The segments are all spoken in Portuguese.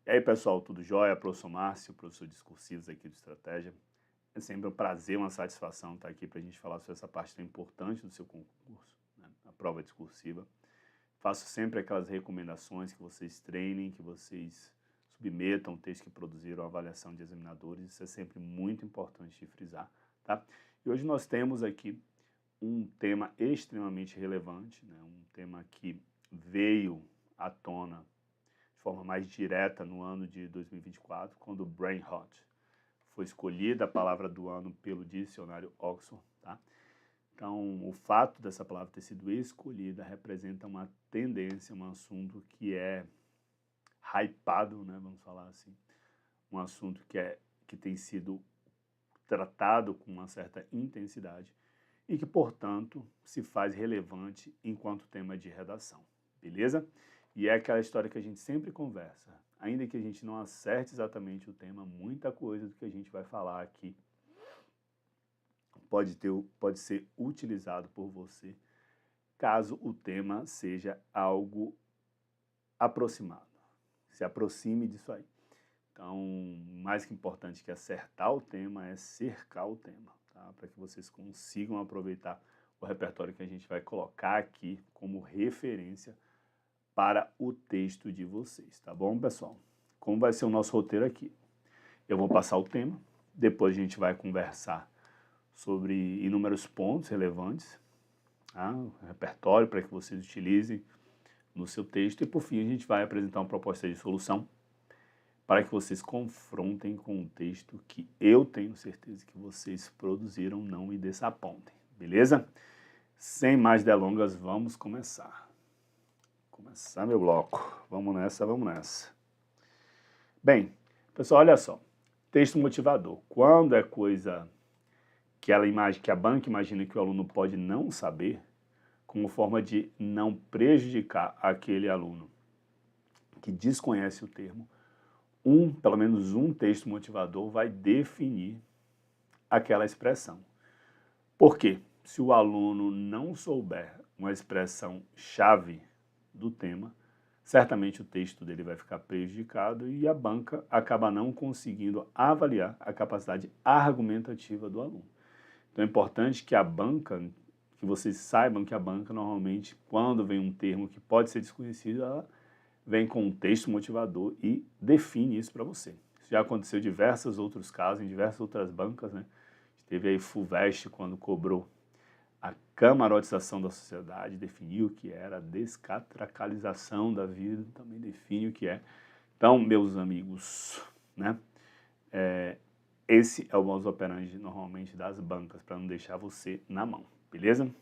E aí, pessoal, tudo jóia? Professor Márcio, professor discursivo aqui do Estratégia. É sempre um prazer, uma satisfação estar aqui para a gente falar sobre essa parte tão importante do seu concurso, né? A prova discursiva. Faço sempre aquelas recomendações que vocês treinem, que vocês submetam o texto que produziram a avaliação de examinadores. Isso é sempre muito importante de frisar, tá? E hoje nós temos aqui um tema extremamente relevante, né? Um tema que veio à tona de forma mais direta no ano de 2024, quando o Brain Rot foi escolhida a palavra do ano pelo dicionário Oxford, tá? Então, o fato dessa palavra ter sido escolhida representa uma tendência, um assunto que é hypado, né, vamos falar assim, um assunto que tem sido tratado com uma certa intensidade e que, portanto, se faz relevante enquanto tema de redação, beleza? E é aquela história que a gente sempre conversa, ainda que a gente não acerte exatamente o tema, muita coisa do que a gente vai falar aqui pode ser utilizado por você, caso o tema seja algo aproximado, se aproxime disso aí. Então, mais que importante que acertar o tema é cercar o tema, tá? Para que vocês consigam aproveitar o repertório que a gente vai colocar aqui como referência para o texto de vocês, tá bom, pessoal? Como vai ser o nosso roteiro aqui? Eu vou passar o tema, depois a gente vai conversar sobre inúmeros pontos relevantes, tá? O repertório para que vocês utilizem no seu texto e, por fim, a gente vai apresentar uma proposta de solução para que vocês confrontem com o texto que eu tenho certeza que vocês produziram, não me desapontem, beleza? Sem mais delongas, vamos começar. Começar meu bloco. Vamos nessa, vamos nessa. Bem, pessoal, olha só. Texto motivador. Quando é coisa que a banca imagina que o aluno pode não saber, como forma de não prejudicar aquele aluno que desconhece o termo, pelo menos um texto motivador vai definir aquela expressão. Por quê? Se o aluno não souber uma expressão chave do tema, certamente o texto dele vai ficar prejudicado e a banca acaba não conseguindo avaliar a capacidade argumentativa do aluno. Então é importante que que vocês saibam que a banca normalmente, quando vem um termo que pode ser desconhecido, ela vem com um texto motivador e define isso para você. Isso já aconteceu em diversos outros casos, em diversas outras bancas, né? Teve aí FUVEST quando cobrou a camarotização da sociedade, definiu o que era, a descatracalização da vida, também define o que é. Então, meus amigos, né? Esse é o modus operandi normalmente das bancas, para não deixar você na mão, beleza?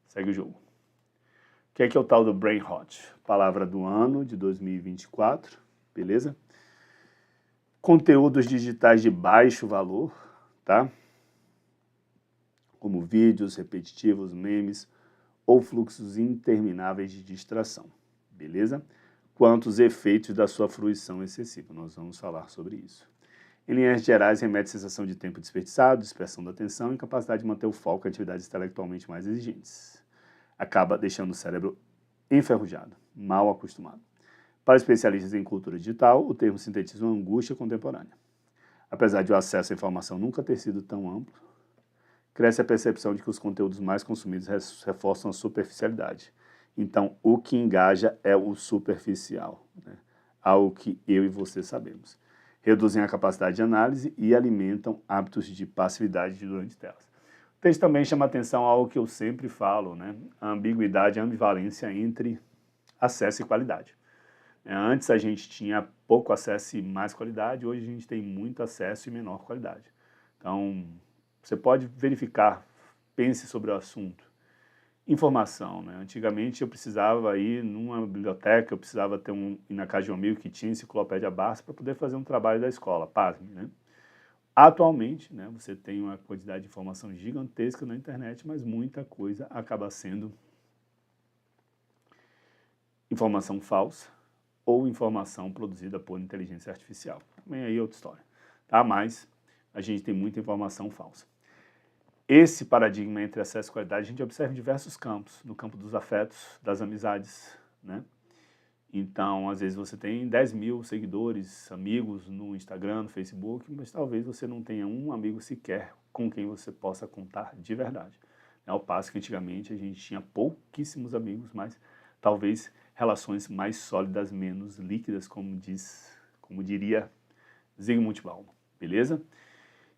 Segue o jogo. O que é o tal do Brain Rot? Palavra do ano de 2024, beleza? Conteúdos digitais de baixo valor, tá? Como vídeos repetitivos, memes ou fluxos intermináveis de distração, beleza? Quanto os efeitos da sua fruição excessiva, nós vamos falar sobre isso. Em linhas gerais, remete à sensação de tempo desperdiçado, dispersão da atenção e incapacidade de manter o foco em atividades intelectualmente mais exigentes. Acaba deixando o cérebro enferrujado, mal acostumado. Para especialistas em cultura digital, o termo sintetiza uma angústia contemporânea. Apesar de o acesso à informação nunca ter sido tão amplo, cresce a percepção de que os conteúdos mais consumidos reforçam a superficialidade. Então, o que engaja é o superficial, né? Algo que eu e você sabemos. Reduzem a capacidade de análise e alimentam hábitos de passividade durante telas. O texto também chama atenção a algo que eu sempre falo, né? A ambiguidade, a ambivalência entre acesso e qualidade. Antes a gente tinha pouco acesso e mais qualidade, hoje a gente tem muito acesso e menor qualidade. Então, você pode verificar, pense sobre o assunto. Informação, né? Antigamente eu precisava ir numa biblioteca, eu precisava ir na casa de um amigo que tinha enciclopédia Barça para poder fazer um trabalho da escola, pasme, né? Atualmente, né, você tem uma quantidade de informação gigantesca na internet, mas muita coisa acaba sendo informação falsa ou informação produzida por inteligência artificial. Também aí é outra história, tá? Mas a gente tem muita informação falsa. Esse paradigma entre acesso e qualidade a gente observa em diversos campos, no campo dos afetos, das amizades, né? Então, às vezes você tem 10 mil seguidores, amigos no Instagram, no Facebook, mas talvez você não tenha um amigo sequer com quem você possa contar de verdade. Ao passo que antigamente a gente tinha pouquíssimos amigos, mas talvez relações mais sólidas, menos líquidas, como diria Zygmunt Bauman, beleza?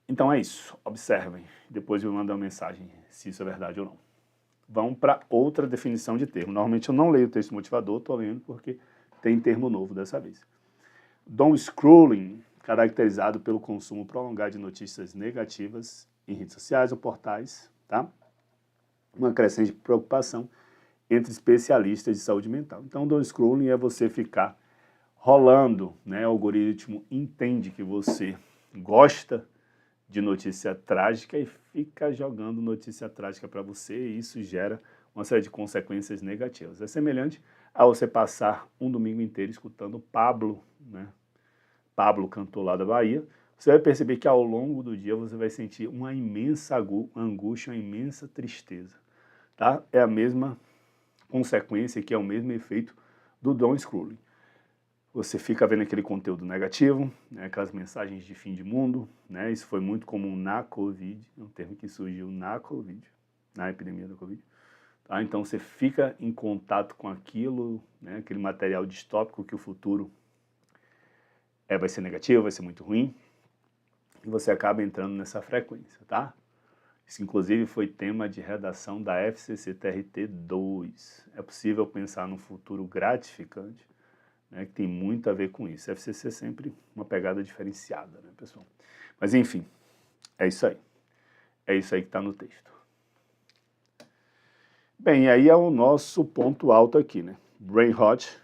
Então é isso, observem, depois me mandam uma mensagem se isso é verdade ou não. Vamos para outra definição de termo. Normalmente eu não leio o texto motivador, estou lendo porque tem termo novo dessa vez. Doom scrolling, caracterizado pelo consumo prolongado de notícias negativas em redes sociais ou portais, tá? Uma crescente preocupação entre especialistas de saúde mental. Então, doom scrolling é você ficar rolando, né? O algoritmo entende que você gosta de notícia trágica e fica jogando notícia trágica para você, e isso gera uma série de consequências negativas. É semelhante a você passar um domingo inteiro escutando Pablo, né? Pablo, cantor lá da Bahia. Você vai perceber que ao longo do dia você vai sentir uma imensa angústia, uma imensa tristeza, tá? É a mesma consequência, que é o mesmo efeito do doom scrolling. Você fica vendo aquele conteúdo negativo, né, aquelas mensagens de fim de mundo, né, isso foi muito comum na Covid, é um termo que surgiu na Covid, na epidemia da Covid. Tá? Então você fica em contato com aquilo, né, aquele material distópico que o futuro vai ser negativo, vai ser muito ruim, e você acaba entrando nessa frequência, tá? Isso inclusive foi tema de redação da FCC TRT 2. É possível pensar num futuro gratificante, né, que tem muito a ver com isso. FCC é sempre uma pegada diferenciada, né, pessoal? Mas, enfim, é isso aí. É isso aí que está no texto. Bem, aí é o nosso ponto alto aqui, né? Brain rot,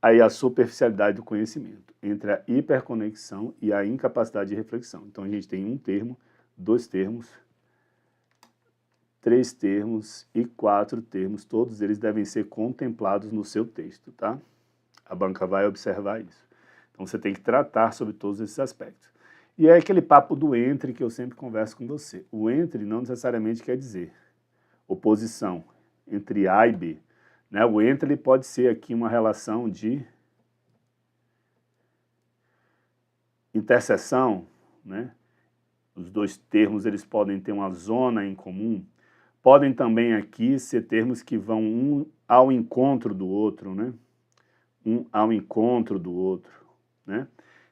aí a superficialidade do conhecimento, entre a hiperconexão e a incapacidade de reflexão. Então, a gente tem um termo, 2 termos, 3 termos e 4 termos. Todos eles devem ser contemplados no seu texto, tá? A banca vai observar isso. Então você tem que tratar sobre todos esses aspectos. E é aquele papo do entre que eu sempre converso com você. O entre não necessariamente quer dizer oposição entre A e B. Né? O entre ele pode ser aqui uma relação de interseção, né? Os 2 termos eles podem ter uma zona em comum. Podem também aqui ser termos que vão um ao encontro do outro, né? Um ao encontro do outro, né?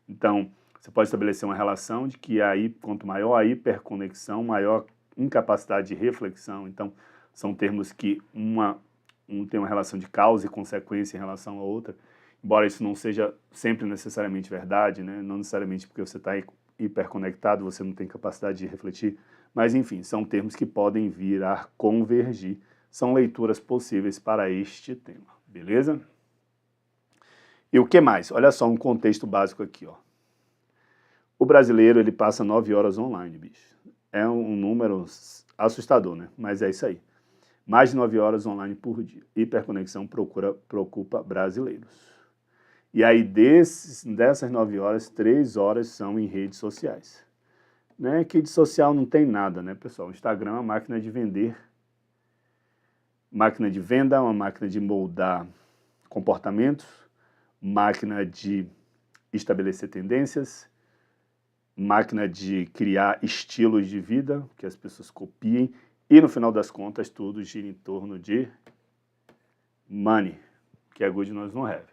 Então, você pode estabelecer uma relação de que aí, quanto maior a hiperconexão, maior incapacidade de reflexão. Então, são termos que um tem uma relação de causa e consequência em relação à outra, embora isso não seja sempre necessariamente verdade, né? Não necessariamente porque você está hiperconectado, você não tem capacidade de refletir, mas enfim, são termos que podem vir a convergir, são leituras possíveis para este tema, beleza? E o que mais? Olha só um contexto básico aqui, ó. O brasileiro, ele passa 9 horas online, bicho. É um número assustador, né? Mas é isso aí. Mais de 9 horas online por dia. Hiperconexão preocupa brasileiros. E aí, dessas 9 horas, 3 horas são em redes sociais. Né? Que rede social não tem nada, né, pessoal? O Instagram é uma máquina de vender. Máquina de venda, uma máquina de moldar comportamentos, máquina de estabelecer tendências, máquina de criar estilos de vida que as pessoas copiem e, no final das contas, tudo gira em torno de money, que é good nós não have.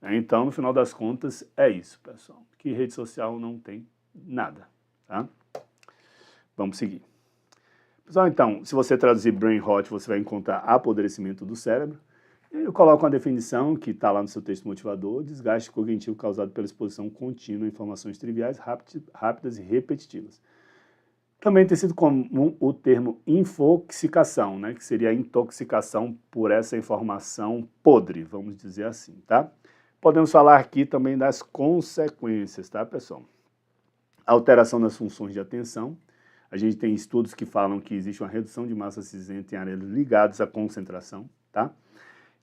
Então, no final das contas, é isso, pessoal. Que rede social não tem nada, tá? Vamos seguir. Pessoal, então, se você traduzir brain rot, você vai encontrar apodrecimento do cérebro. Eu coloco uma definição que está lá no seu texto motivador: desgaste cognitivo causado pela exposição contínua a informações triviais, rápidas e repetitivas. Também tem sido comum o termo infoxicação, né, que seria a intoxicação por essa informação podre, vamos dizer assim, tá? Podemos falar aqui também das consequências, tá, pessoal? Alteração das funções de atenção. A gente tem estudos que falam que existe uma redução de massa cinzenta em áreas ligadas à concentração, tá?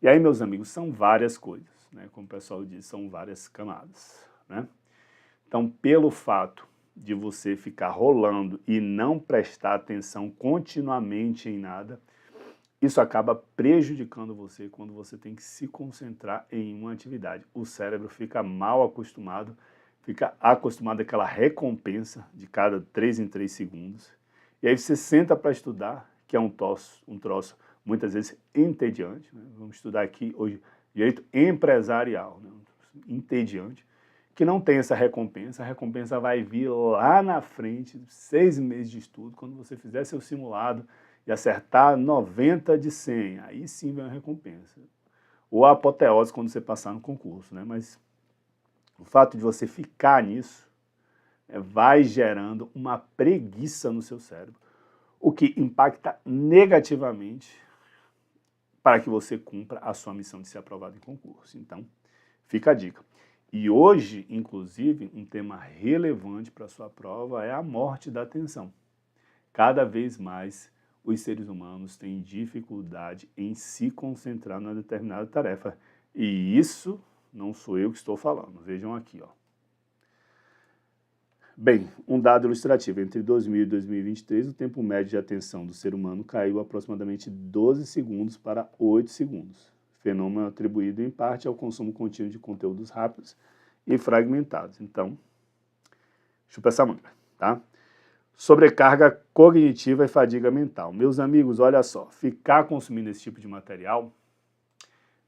E aí, meus amigos, são várias coisas, né? Como o pessoal diz, são várias camadas, né? Então, pelo fato de você ficar rolando e não prestar atenção continuamente em nada, isso acaba prejudicando você quando você tem que se concentrar em uma atividade. O cérebro fica mal acostumado, fica acostumado àquela recompensa de cada 3 em 3 segundos. E aí você senta para estudar, que é um troço muitas vezes entediante, né? Vamos estudar aqui hoje direito empresarial, né? Entediante, que não tem essa recompensa. A recompensa vai vir lá na frente, 6 meses de estudo, quando você fizer seu simulado e acertar 90 de 100, aí sim vem a recompensa. Ou a apoteose quando você passar no concurso, né? Mas o fato de você ficar nisso vai gerando uma preguiça no seu cérebro, o que impacta negativamente para que você cumpra a sua missão de ser aprovado em concurso. Então, fica a dica. E hoje, inclusive, um tema relevante para a sua prova é a morte da atenção. Cada vez mais os seres humanos têm dificuldade em se concentrar numa determinada tarefa. E isso não sou eu que estou falando. Vejam aqui, ó. Bem, um dado ilustrativo. Entre 2000 e 2023, o tempo médio de atenção do ser humano caiu aproximadamente 12 segundos para 8 segundos. Fenômeno atribuído em parte ao consumo contínuo de conteúdos rápidos e fragmentados. Então, chupa essa manga, tá? Sobrecarga cognitiva e fadiga mental. Meus amigos, olha só, ficar consumindo esse tipo de material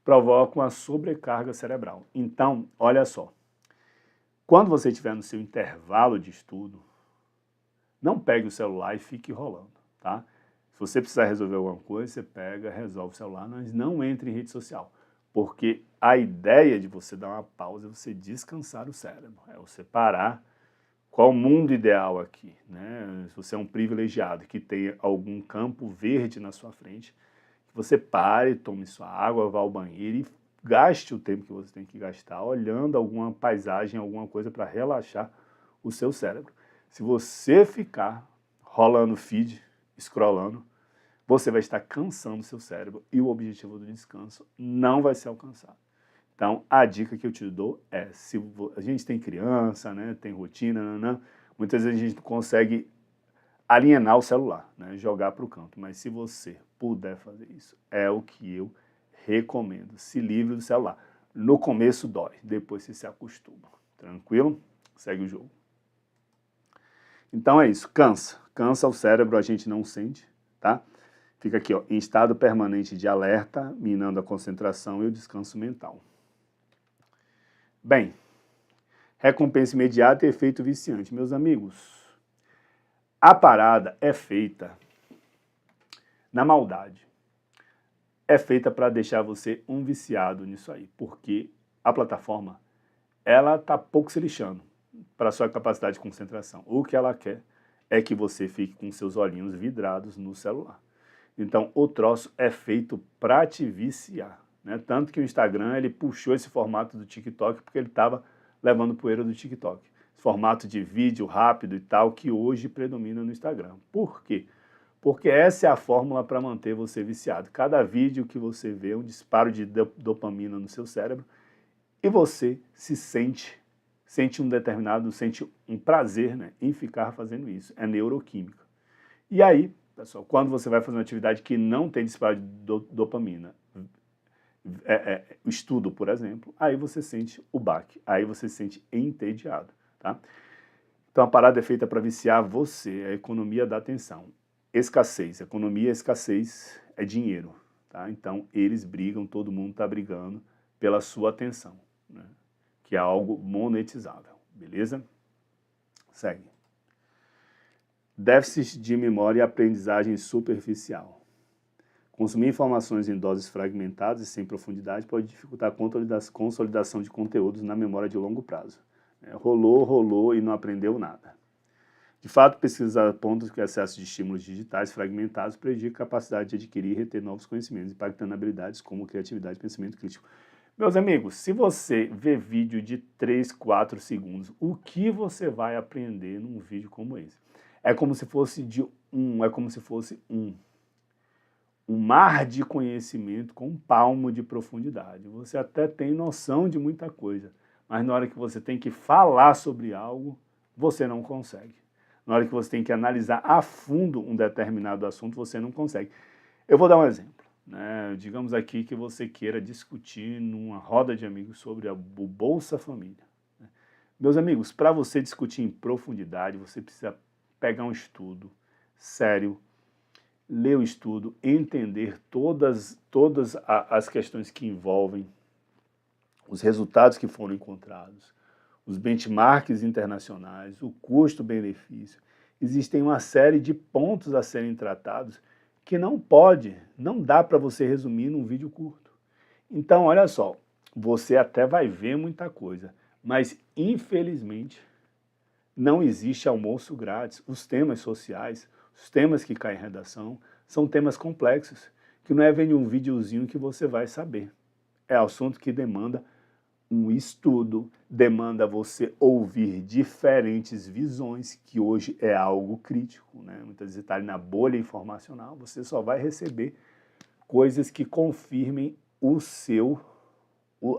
provoca uma sobrecarga cerebral. Então, olha só, quando você estiver no seu intervalo de estudo, não pegue o celular e fique rolando, tá? Se você precisar resolver alguma coisa, você pega, resolve o celular, mas não entre em rede social. Porque a ideia de você dar uma pausa é você descansar o cérebro, é você parar. Qual o mundo ideal aqui, né? Se você é um privilegiado que tem algum campo verde na sua frente, que você pare, tome sua água, vá ao banheiro e gaste o tempo que você tem que gastar olhando alguma paisagem, alguma coisa para relaxar o seu cérebro. Se você ficar rolando feed, scrollando, você vai estar cansando o seu cérebro e o objetivo do descanso não vai ser alcançado. Então, a dica que eu te dou é, se a gente tem criança, né, tem rotina, muitas vezes a gente não consegue alienar o celular, né, jogar para o canto, mas se você puder fazer isso, é o que eu recomendo. Se livre do celular. No começo dói, depois você se acostuma. Tranquilo? Segue o jogo. Então é isso, cansa. Cansa o cérebro, a gente não sente, tá? Fica aqui, ó, em estado permanente de alerta, minando a concentração e o descanso mental. Bem, recompensa imediata e efeito viciante. Meus amigos, a parada é feita na maldade. É feita para deixar você um viciado nisso aí, porque a plataforma, ela está pouco se lixando para a sua capacidade de concentração. O que ela quer é que você fique com seus olhinhos vidrados no celular. Então, o troço é feito para te viciar. Né? Tanto que o Instagram ele puxou esse formato do TikTok porque ele estava levando poeira do TikTok. Esse formato de vídeo rápido e tal que hoje predomina no Instagram. Por quê? Porque essa é a fórmula para manter você viciado. Cada vídeo que você vê é um disparo de dopamina no seu cérebro e você sente um prazer, né, em ficar fazendo isso. É neuroquímica. E aí, pessoal, quando você vai fazer uma atividade que não tem disparo de dopamina, o estudo, por exemplo, aí você sente o baque, aí você se sente entediado, tá? Então a parada é feita para viciar você, a economia da atenção. Escassez, economia, escassez é dinheiro, tá? Então eles brigam, todo mundo está brigando pela sua atenção, né? Que é algo monetizável, beleza? Segue. Déficit de memória e aprendizagem superficial. Consumir informações em doses fragmentadas e sem profundidade pode dificultar a consolidação de conteúdos na memória de longo prazo. Rolou e não aprendeu nada. De fato, pesquisas apontam que o excesso de estímulos digitais fragmentados prejudica a capacidade de adquirir e reter novos conhecimentos, impactando habilidades como criatividade e pensamento crítico. Meus amigos, se você vê vídeo de 3, 4 segundos, o que você vai aprender num vídeo como esse? É como se fosse um mar de conhecimento com um palmo de profundidade. Você até tem noção de muita coisa, mas na hora que você tem que falar sobre algo, você não consegue. Na hora que você tem que analisar a fundo um determinado assunto, você não consegue. Eu vou dar um exemplo. né? Digamos aqui que você queira discutir numa roda de amigos sobre o Bolsa Família. Né? Meus amigos, para você discutir em profundidade, você precisa pegar um estudo sério, ler o estudo, entender todas as questões que envolvem os resultados que foram encontrados, os benchmarks internacionais, o custo-benefício. Existem uma série de pontos a serem tratados que não dá para você resumir num vídeo curto. Então, olha só, você até vai ver muita coisa, mas infelizmente não existe almoço grátis. Os temas sociais, os temas que caem em redação, são temas complexos, que não é vendo um videozinho que você vai saber. É assunto que demanda um estudo, demanda você ouvir diferentes visões, que hoje é algo crítico, né? Muitas vezes está ali na bolha informacional, você só vai receber coisas que confirmem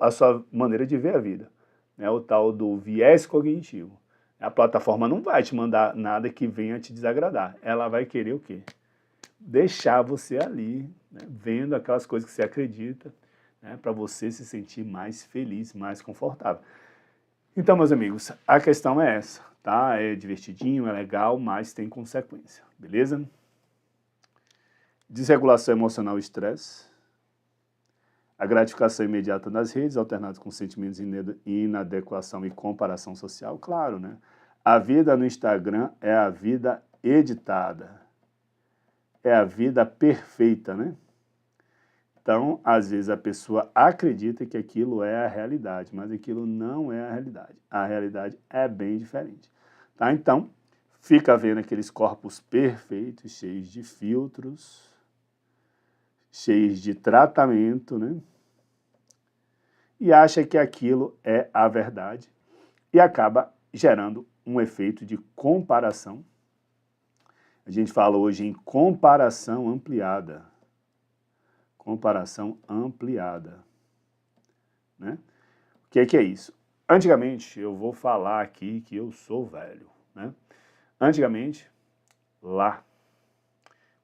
a sua maneira de ver a vida, né? O tal do viés cognitivo. A plataforma não vai te mandar nada que venha te desagradar, ela vai querer o quê? Deixar você ali, né, vendo aquelas coisas que você acredita, né, para você se sentir mais feliz, mais confortável. Então, meus amigos, a questão é essa, tá? É divertidinho, é legal, mas tem consequência, beleza? Desregulação emocional e estresse. A gratificação imediata nas redes, alternada com sentimentos de inadequação e comparação social, claro, né? A vida no Instagram é a vida editada, é a vida perfeita, né? Então, às vezes a pessoa acredita que aquilo é a realidade, mas aquilo não é a realidade. A realidade é bem diferente, tá? Então, fica vendo aqueles corpos perfeitos, cheios de filtros, cheios de tratamento, né? E acha que aquilo é a verdade e acaba gerando um efeito de comparação. A gente fala hoje em comparação ampliada. Comparação ampliada, né? O que é isso? Antigamente, eu vou falar aqui que eu sou velho, né? Antigamente, lá,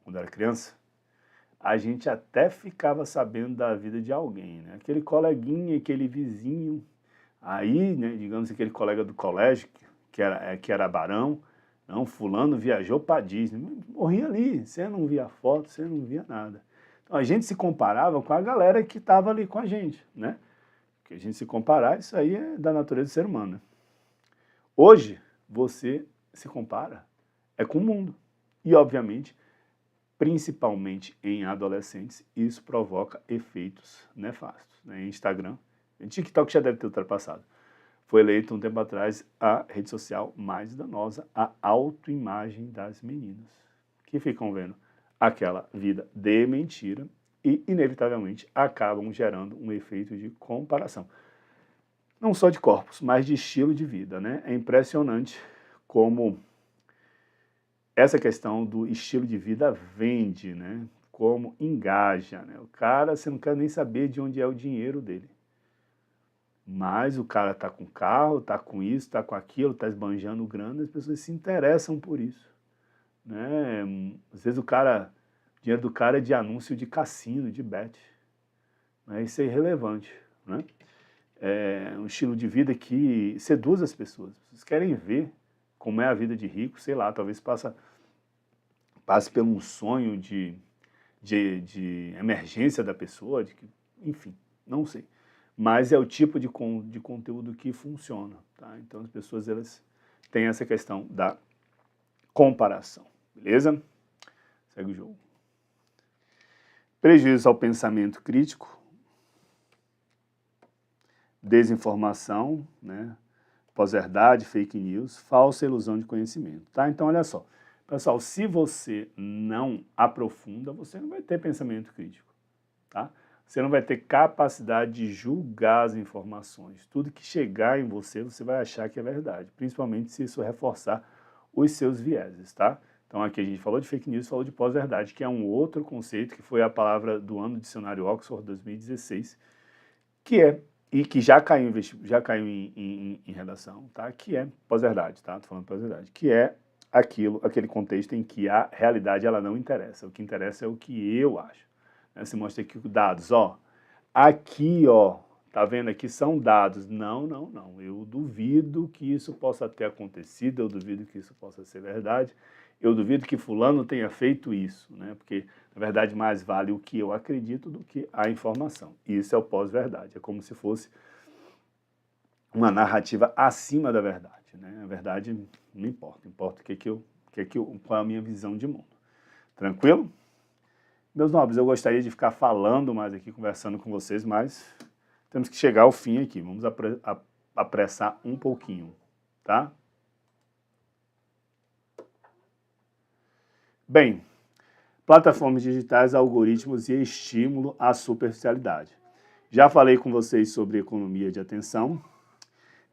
quando eu era criança, a gente até ficava sabendo da vida de alguém, né? Aquele coleguinha, aquele vizinho, aí, né, digamos, aquele colega do colégio, que era barão, não, fulano viajou para Disney, morria ali, você não via foto, você não via nada. Então a gente se comparava com a galera que estava ali com a gente, né? Porque a gente se comparar, isso aí é da natureza do ser humano, né? Hoje, você se compara é com o mundo. E, obviamente, principalmente em adolescentes, isso provoca efeitos nefastos, né? Em Instagram, em TikTok já deve ter ultrapassado. Foi eleito um tempo atrás a rede social mais danosa, a autoimagem das meninas, que ficam vendo aquela vida de mentira e, inevitavelmente, acabam gerando um efeito de comparação. Não só de corpos, mas de estilo de vida, né? É impressionante como essa questão do estilo de vida vende, né? Como engaja, né? O cara, você não quer nem saber de onde é o dinheiro dele. Mas o cara tá com carro, tá com isso, tá com aquilo, tá esbanjando grana, as pessoas se interessam por isso, né? Às vezes o dinheiro do cara é de anúncio de cassino, de bet, né? Isso é irrelevante, né? É um estilo de vida que seduz as pessoas. Vocês querem ver como é a vida de rico, sei lá, talvez passe por um sonho de emergência da pessoa, enfim, não sei. Mas é o tipo de conteúdo que funciona, tá? Então as pessoas, elas têm essa questão da comparação, beleza? Segue o jogo. Prejuízo ao pensamento crítico, desinformação, né? Pós-verdade, fake news, falsa ilusão de conhecimento, tá? Então, olha só. Pessoal, se você não aprofunda, você não vai ter pensamento crítico, tá? Você não vai ter capacidade de julgar as informações. Tudo que chegar em você, você vai achar que é verdade, principalmente se isso reforçar os seus vieses, tá? Então aqui a gente falou de fake news, falou de pós-verdade, que é um outro conceito, que foi a palavra do ano do dicionário Oxford 2016, que já caiu em redação, tá? Que é pós-verdade, tá? Tô falando pós-verdade, que é aquele contexto em que a realidade ela não interessa. O que interessa é o que eu acho. Você mostra aqui dados, ó. Aqui, ó, tá vendo aqui são dados. Não, não, não. Eu duvido que isso possa ter acontecido, eu duvido que isso possa ser verdade. Eu duvido que fulano tenha feito isso, né? Porque, na verdade, mais vale o que eu acredito do que a informação. Isso é o pós-verdade. É como se fosse uma narrativa acima da verdade, né? A verdade não importa. Importa qual é a minha visão de mundo. Tranquilo? Meus nobres, eu gostaria de ficar falando mais aqui, conversando com vocês, mas temos que chegar ao fim aqui. Vamos apressar um pouquinho, tá? Bem, plataformas digitais, algoritmos e estímulo à superficialidade. Já falei com vocês sobre economia de atenção.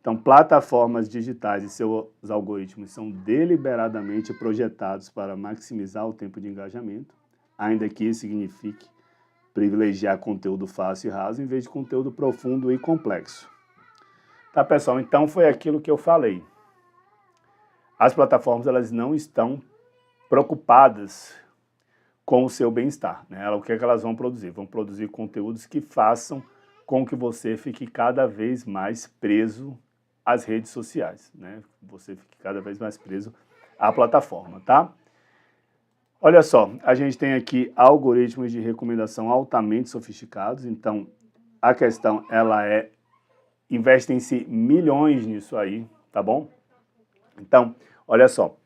Então, plataformas digitais e seus algoritmos são deliberadamente projetados para maximizar o tempo de engajamento, ainda que isso signifique privilegiar conteúdo fácil e raso em vez de conteúdo profundo e complexo. Tá, pessoal? Então, foi aquilo que eu falei. As plataformas, elas não estão preocupadas com o seu bem-estar, né? O que é que elas vão produzir? Vão produzir conteúdos que façam com que você fique cada vez mais preso às redes sociais, né? Você fique cada vez mais preso à plataforma, tá? Olha só, a gente tem aqui algoritmos de recomendação altamente sofisticados, então a questão, investem-se milhões nisso aí, tá bom? Então, olha só,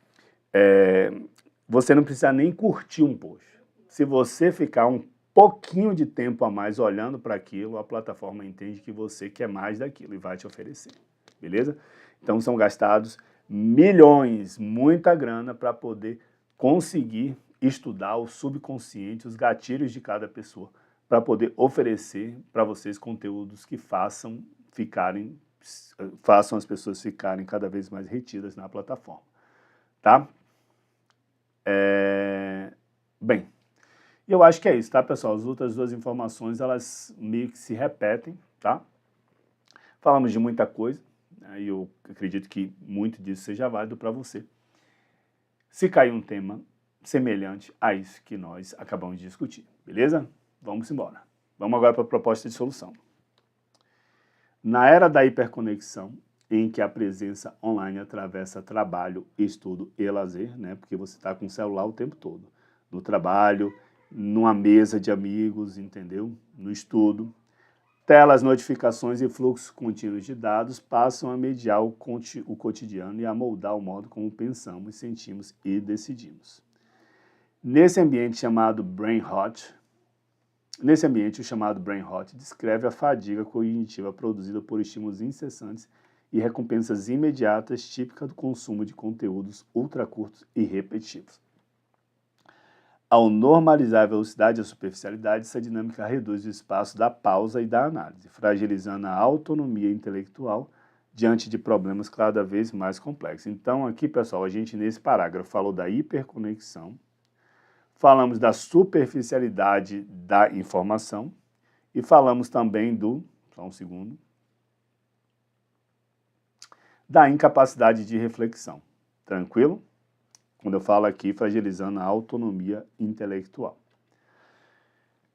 você não precisa nem curtir um post. Se você ficar um pouquinho de tempo a mais olhando para aquilo, a plataforma entende que você quer mais daquilo e vai te oferecer, beleza? Então são gastados milhões, muita grana para poder conseguir estudar o subconsciente, os gatilhos de cada pessoa, para poder oferecer para vocês conteúdos que façam as pessoas ficarem cada vez mais retidas na plataforma, tá? Bem, e eu acho que é isso, tá, pessoal? As outras duas informações, elas meio que se repetem, tá? Falamos de muita coisa, né, e eu acredito que muito disso seja válido para você. Se cair um tema semelhante a isso que nós acabamos de discutir, beleza? Vamos embora. Vamos agora para a proposta de solução. Na era da hiperconexão, em que a presença online atravessa trabalho, estudo e lazer, né? Porque você está com o celular o tempo todo. No trabalho, numa mesa de amigos, entendeu? No estudo. Telas, notificações e fluxos contínuos de dados passam a mediar o cotidiano e a moldar o modo como pensamos, sentimos e decidimos. Nesse ambiente chamado brain rot, o chamado brain rot descreve a fadiga cognitiva produzida por estímulos incessantes e recompensas imediatas típica do consumo de conteúdos ultracurtos e repetitivos. Ao normalizar a velocidade e a superficialidade, essa dinâmica reduz o espaço da pausa e da análise, fragilizando a autonomia intelectual diante de problemas cada vez mais complexos. Então, aqui, pessoal, a gente nesse parágrafo falou da hiperconexão, falamos da superficialidade da informação e falamos também da incapacidade de reflexão. Tranquilo? Quando eu falo aqui, fragilizando a autonomia intelectual.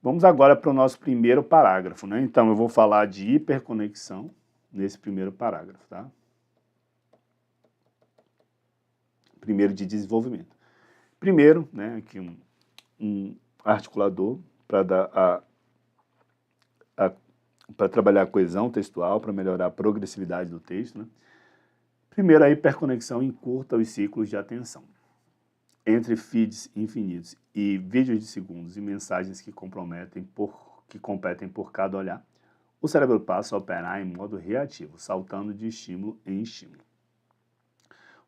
Vamos agora para o nosso primeiro parágrafo, né? Então, eu vou falar de hiperconexão nesse primeiro parágrafo, tá? Primeiro de desenvolvimento. Primeiro, né, aqui um articulador para trabalhar a coesão textual, para melhorar a progressividade do texto, né? Primeiro, a hiperconexão encurta os ciclos de atenção. Entre feeds infinitos e vídeos de segundos e mensagens que competem por cada olhar, o cérebro passa a operar em modo reativo, saltando de estímulo em estímulo.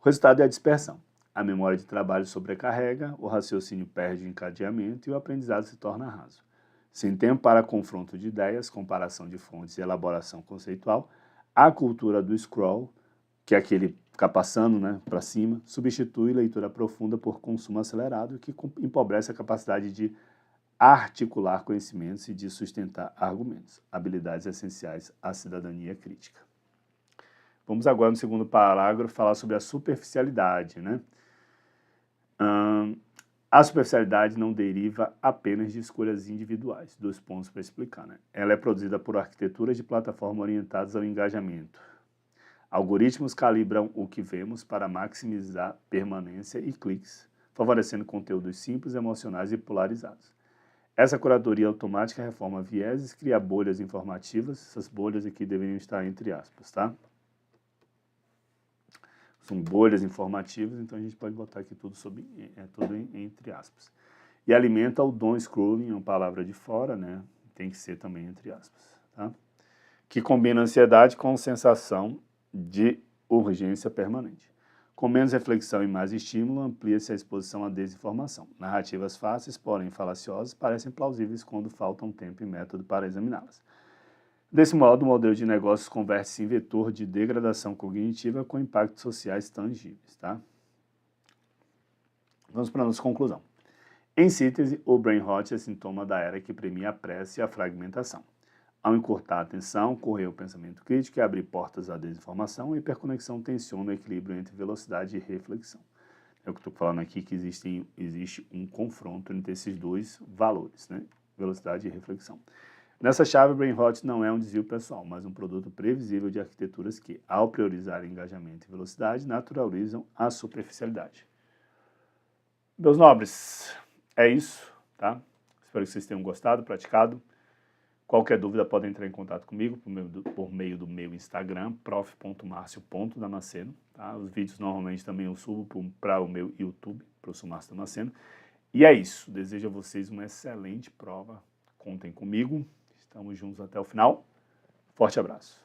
O resultado é a dispersão. A memória de trabalho sobrecarrega, o raciocínio perde o encadeamento e o aprendizado se torna raso. Sem tempo para confronto de ideias, comparação de fontes e elaboração conceitual, a cultura do scroll, que é aquele ficar passando, né, para cima, substitui leitura profunda por consumo acelerado, que empobrece a capacidade de articular conhecimentos e de sustentar argumentos, habilidades essenciais à cidadania crítica. Vamos agora, no segundo parágrafo, falar sobre a superficialidade, né? A superficialidade não deriva apenas de escolhas individuais. 2 pontos para explicar, né? Ela é produzida por arquiteturas de plataforma orientadas ao engajamento. Algoritmos calibram o que vemos para maximizar permanência e cliques, favorecendo conteúdos simples, emocionais e polarizados. Essa curadoria automática reforma vieses, cria bolhas informativas. Essas bolhas aqui deveriam estar entre aspas, tá? São bolhas informativas, então a gente pode botar aqui tudo, tudo entre aspas. E alimenta o doom scrolling, é uma palavra de fora, né? Tem que ser também entre aspas, tá? Que combina ansiedade com sensação de urgência permanente. Com menos reflexão e mais estímulo, amplia-se a exposição à desinformação. Narrativas fáceis, porém falaciosas, parecem plausíveis quando faltam tempo e método para examiná-las. Desse modo, o modelo de negócios converte-se em vetor de degradação cognitiva com impactos sociais tangíveis. Tá? Vamos para a nossa conclusão. Em síntese, o brain rot é sintoma da era que premia a pressa e a fragmentação. Ao encurtar a atenção, correr o pensamento crítico e abrir portas à desinformação, a hiperconexão tensiona o equilíbrio entre velocidade e reflexão. É o que estou falando aqui, que existe um confronto entre esses dois valores, né? Velocidade e reflexão. Nessa chave, o brain rot não é um desvio pessoal, mas um produto previsível de arquiteturas que, ao priorizar engajamento e velocidade, naturalizam a superficialidade. Meus nobres, é isso, tá? Espero que vocês tenham gostado, praticado. Qualquer dúvida podem entrar em contato comigo por meio do meu Instagram, prof.marcio.damasceno. Tá? Os vídeos normalmente também eu subo para o meu YouTube, professor Márcio Damasceno. E é isso, desejo a vocês uma excelente prova, contem comigo, estamos juntos até o final, forte abraço.